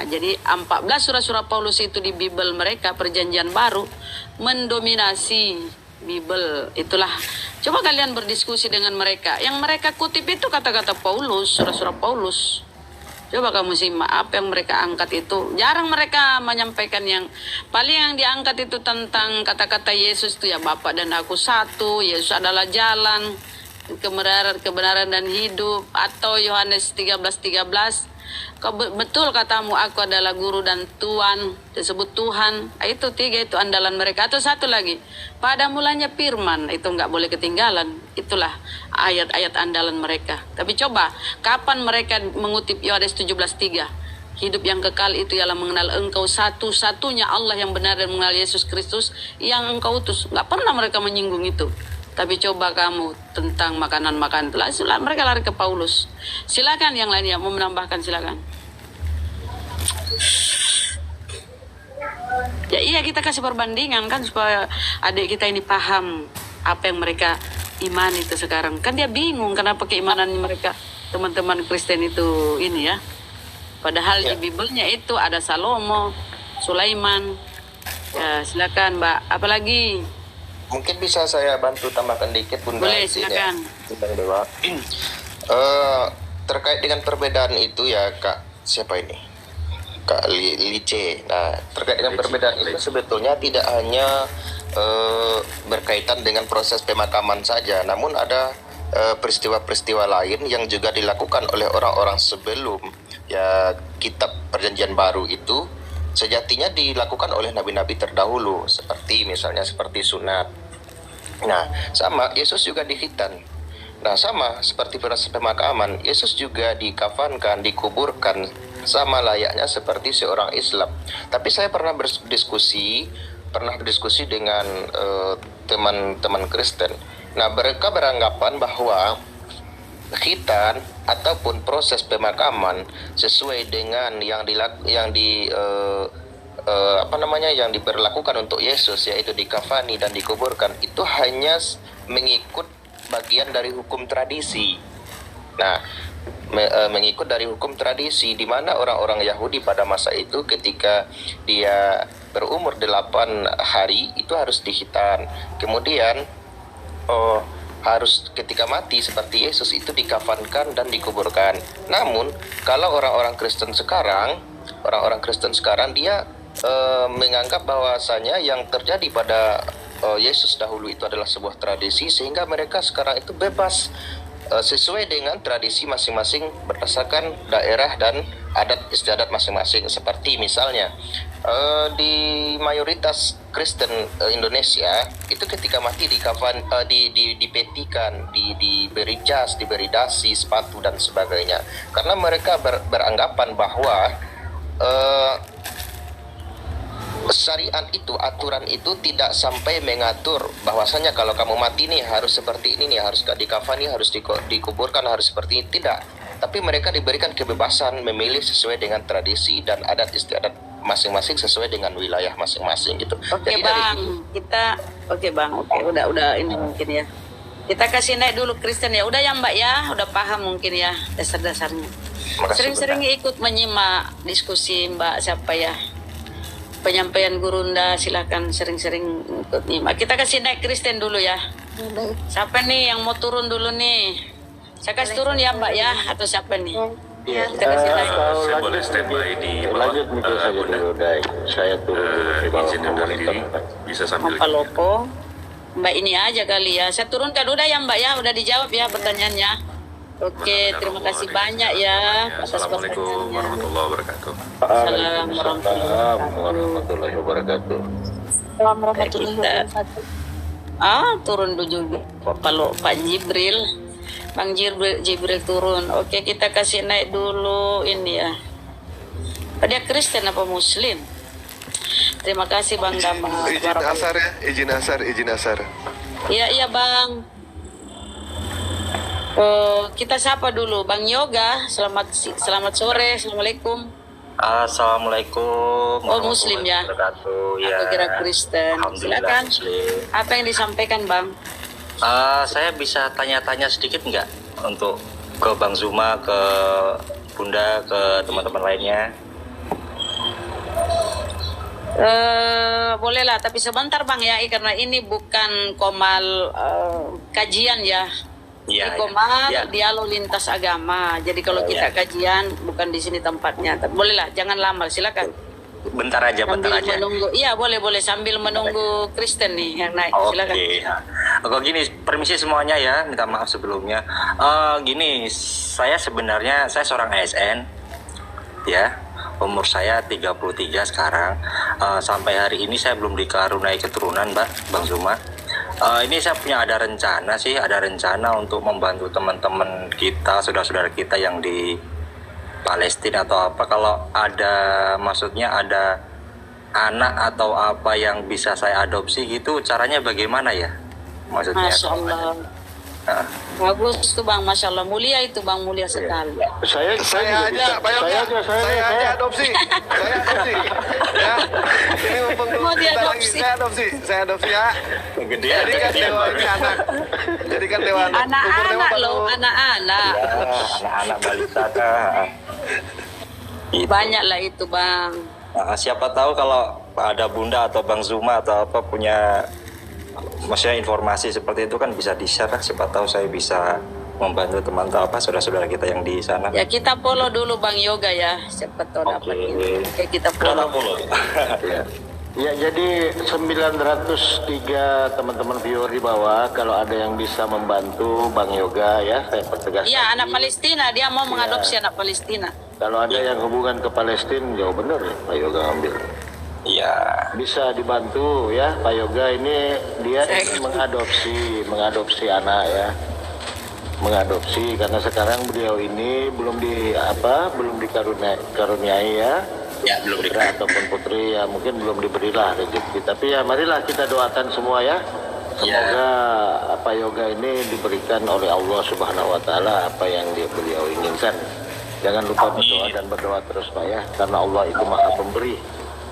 C: Jadi 14 surah-surah Paulus itu di Bible mereka, perjanjian baru, mendominasi Bible. Itulah, coba kalian berdiskusi dengan mereka. Yang mereka kutip itu kata-kata Paulus, surah-surah Paulus. Coba kamu simak apa yang mereka angkat itu. Jarang mereka menyampaikan yang paling yang diangkat itu tentang kata-kata Yesus itu ya, Bapa dan aku satu, Yesus adalah jalan, kebenaran dan hidup, atau Yohanes 13:13. Betul katamu, aku adalah guru dan Tuhan, disebut Tuhan. Itu 3 itu andalan mereka. Atau satu lagi, pada mulanya firman, itu nggak boleh ketinggalan. Itulah ayat-ayat andalan mereka. Tapi coba, kapan mereka mengutip Yohanes 17:3? Hidup yang kekal itu ialah mengenal engkau satu-satunya Allah yang benar dan mengenal Yesus Kristus yang engkau utus. Nggak pernah mereka menyinggung itu. Tapi coba kamu tentang makanan-makanan, mereka lari ke Paulus. Silakan yang lain yang mau menambahkan, silakan. Ya iya, kita kasih perbandingan kan supaya adik kita ini paham apa yang mereka imani itu sekarang. Kan dia bingung kenapa keimanan mereka teman-teman Kristen itu ini ya. Padahal di Biblenya itu ada Salomo, Sulaiman. Ya, silakan Mbak. Apalagi?
B: Mungkin bisa saya bantu tambahkan dikit, Bunda.
C: Boleh, silakan.
B: Bang Dewa. Terkait dengan perbedaan itu ya, Kak, siapa ini? Kak Lice. Nah, terkait dengan perbedaan itu sebetulnya tidak hanya berkaitan dengan proses pemakaman saja, namun ada peristiwa-peristiwa lain yang juga dilakukan oleh orang-orang sebelum ya kitab Perjanjian Baru itu. Sejatinya dilakukan oleh nabi-nabi terdahulu, seperti misalnya seperti sunat. Nah, sama Yesus juga dihitan. Nah, sama seperti proses pemakaman, Yesus juga dikafankan, dikuburkan, sama layaknya seperti seorang Islam. Tapi saya pernah berdiskusi dengan teman-teman Kristen. Nah, mereka beranggapan bahwa khitan ataupun proses pemakaman sesuai dengan yang diberlakukan untuk Yesus, yaitu dikafani dan dikuburkan, itu hanya mengikut bagian dari hukum tradisi. Nah, mengikut dari hukum tradisi, di mana orang-orang Yahudi pada masa itu ketika dia berumur 8 hari itu harus dihitan. Kemudian harus ketika mati seperti Yesus itu dikafankan dan dikuburkan. Namun kalau orang-orang Kristen sekarang dia menganggap bahwasanya yang terjadi pada Yesus dahulu itu adalah sebuah tradisi, sehingga mereka sekarang itu bebas sesuai dengan tradisi masing-masing berdasarkan daerah dan adat istiadat masing-masing. Seperti misalnya di mayoritas Kristen Indonesia itu ketika mati dipetikan, diberi jas, diberi dasi, sepatu dan sebagainya, karena mereka beranggapan bahwa syariat itu, aturan itu tidak sampai mengatur bahwasanya kalau kamu mati nih harus seperti ini nih, harus dikafani, harus dikuburkan, harus seperti ini. Tidak, tapi mereka diberikan kebebasan memilih sesuai dengan tradisi dan adat istiadat masing-masing, sesuai dengan wilayah masing-masing gitu.
C: Oke Bang, udah ini mungkin ya. Kita kasih naik dulu Kristen ya. Udah ya Mbak ya, udah paham mungkin ya dasar-dasarnya. Sering-sering ikut menyimak diskusi Mbak siapa ya, penyampaian Gurunda, silakan sering-sering ikut nyimak. Kita kasih naik Kristen dulu ya. Siapa nih yang mau turun dulu nih? Saya kasih turun ya Mbak ya, atau siapa nih?
N: Iya,
C: kita kasih naik.
I: Saya boleh standby di bawah. Bunda.
N: Saya turun dulu di bawah.
I: Izin undur diri, bisa sambil.
C: Pak Lopo, Mbak ini aja kali ya. Saya turunkan udah ya Mbak ya, udah dijawab ya pertanyaannya. Oke, terima kasih banyak ya atas
I: Assalamualaikum warahmatullahi wabarakatuh.
N: Assalamualaikum warahmatullahi wabarakatuh.
C: Kita Turun dulu kalau Pak Jibril. Bang Jibril turun. Oke, kita kasih naik dulu ini ya. Dia Kristen apa Muslim? Terima kasih Bang Dama.
E: Izin asar ya, izin asar.
C: Iya Bang. Kita sapa dulu Bang Yoga. Selamat sore. Assalamualaikum.
O: Assalamualaikum.
C: Oh Muslim ya.
O: Wabarakatuh. Ya.
C: Aku kira Kristen.
O: Alhamdulillah,
C: Silakan.
O: Muslim.
C: Apa yang disampaikan Bang?
O: Saya bisa tanya-tanya sedikit nggak untuk ke Bang Zuma, ke Bunda, ke teman-teman lainnya?
C: Bolehlah, tapi sebentar Bang ya, karena ini bukan komal kajian ya. Ini komal dialog lintas agama. Jadi kalau kita kajian bukan di sini tempatnya. Tapi bolehlah, jangan lama, silakan.
O: Bentar aja.
C: Menunggu. Iya boleh sambil menunggu Kristen nih yang naik. Silakan.
O: Oke, gini, permisi semuanya ya, minta maaf sebelumnya. Gini, saya seorang ASN, ya, umur saya 33 sekarang. Sampai hari ini saya belum dikaruniai keturunan, Bang Zuma. Ini saya ada rencana untuk membantu teman-teman kita, saudara-saudara kita yang di Palestina atau apa. Kalau maksudnya ada anak atau apa yang bisa saya adopsi gitu, caranya bagaimana ya? Maksudnya.
C: Masya Allah. Bagus tuh Bang, Masya Allah, mulia itu Bang, mulia sekali.
E: Saya aja adopsi. Ya. Ini mumpung
C: Mau diadopsi.
E: Saya adopsi ya. Jadikan Dewa ini anak. Jadikan Dewa anak.
C: Anak-anak loh, anak-anak.
O: Anak-anak balita kah?
C: Banyaklah itu Bang.
O: Siapa tahu kalau ada Bunda atau Bang Zuma atau apa punya maksudnya informasi seperti itu kan bisa di-share, siapa tahu saya bisa membantu teman-teman saudara-saudara kita yang di sana.
C: Ya kita follow dulu Bang Yoga ya, siapa tahu dapat ini. Oke, kita follow.
N: Ya, jadi 903 teman-teman viewer di bawah, kalau ada yang bisa membantu Bang Yoga ya, saya pertegas.
C: Iya, anak Palestina, dia mau mengadopsi anak Palestina.
N: Kalau ada yang hubungan ke Palestina, jauh benar ya Pak Yoga ambil.
O: Iya.
N: Bisa dibantu ya Pak Yoga, ini dia ingin mengadopsi anak ya. Mengadopsi karena sekarang beliau ini belum dikaruniai ya.
O: Ya, belum
N: diberi ataupun putri ya, mungkin belum diberilah rezeki. Tapi ya marilah kita doakan semua ya. Semoga Pak Yoga ini diberikan oleh Allah Subhanahu wa taala apa yang beliau inginkan. Jangan lupa berdoa dan berdoa terus Pak ya, karena Allah itu Maha Pemberi.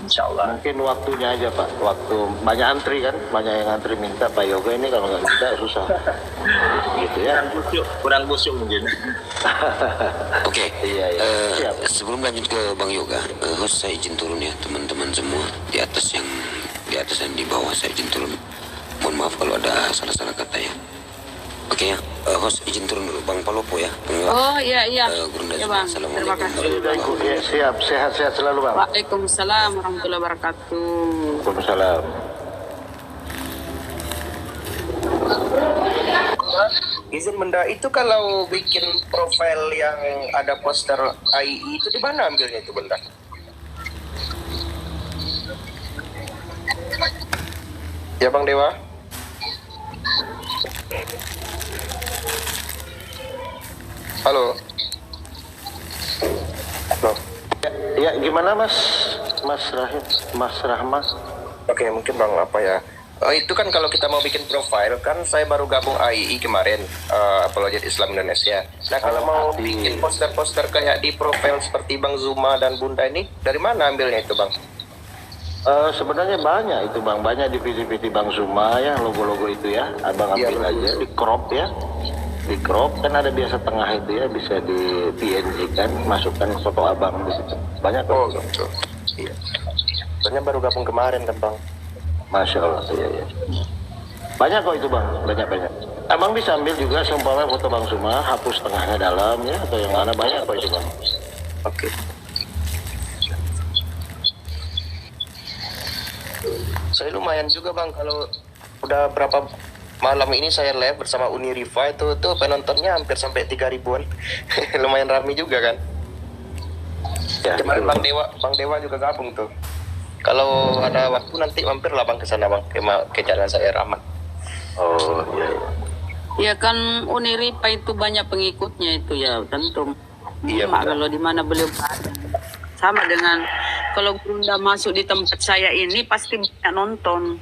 O: Insyaallah.
N: Mungkin waktunya aja Pak, waktu banyak antri kan, banyak yang antri minta Pak Yoga ini, kalau nggak minta susah. Gitu ya.
O: Kurang busuk mungkin.
F: Oke.
N: Iya.
F: Sebelum lanjut ke Bang Yoga, host saya izin turun ya teman-teman semua di atas dan di bawah, saya izin turun. Mohon maaf kalau ada salah-salah kata ya. Oke ya, host izin turun dulu Bang Palopo ya.
C: Oh iya. Ya Bang,
F: Terima
C: kasih.
N: Ya, siap, sehat-sehat selalu Bang.
C: Waalaikumsalam warahmatullahi wabarakatuh.
N: Waalaikumsalam.
B: Izin Bunda, itu kalau bikin profil yang ada poster AII itu di mana ambilnya itu Bunda? Ya Bang Dewa. Halo.
N: Ya, gimana Mas Rahma?
B: Oke, mungkin Bang apa ya? Itu kan kalau kita mau bikin profil, kan saya baru gabung AII kemarin, Apologet Islam Indonesia. Nah kalau mau bikin poster-poster kayak di profil seperti Bang Zuma dan Bunda ini, dari mana ambilnya itu Bang?
N: Sebenarnya banyak itu Bang, banyak di video-video Bang Zuma ya, logo-logo itu ya, Abang ambil aja, di crop ya. Di crop kan ada biasa tengah itu ya, bisa di PNG kan, masukkan foto abang di situ. Banyak kok.
B: Gitu. Iya. Soalnya baru gabung kemarin kan Bang.
N: Masya Allah, iya. Banyak kok itu Bang, banyak. Abang bisa ambil juga seumpama foto Bang Zuma, hapus tengahnya dalam ya, atau yang mana, banyak kok itu Bang.
B: Oke. Saya lumayan juga Bang, kalau udah berapa malam ini saya live bersama Uni Rifa itu penontonnya hampir sampai 3.000-an. Lumayan ramai juga kan. Ya, kemarin Bang Dewa juga gabung tuh. Kalau ada waktu nanti mampirlah Bang ke sana Bang, ke jalan saya Rahmat.
C: Ya kan Uniripa itu banyak pengikutnya itu ya tentu.
B: Iya,
C: Mak,
B: benar.
C: kalau di mana beliau berada. Sama dengan kalau Gurunda masuk di tempat saya ini pasti banyak nonton.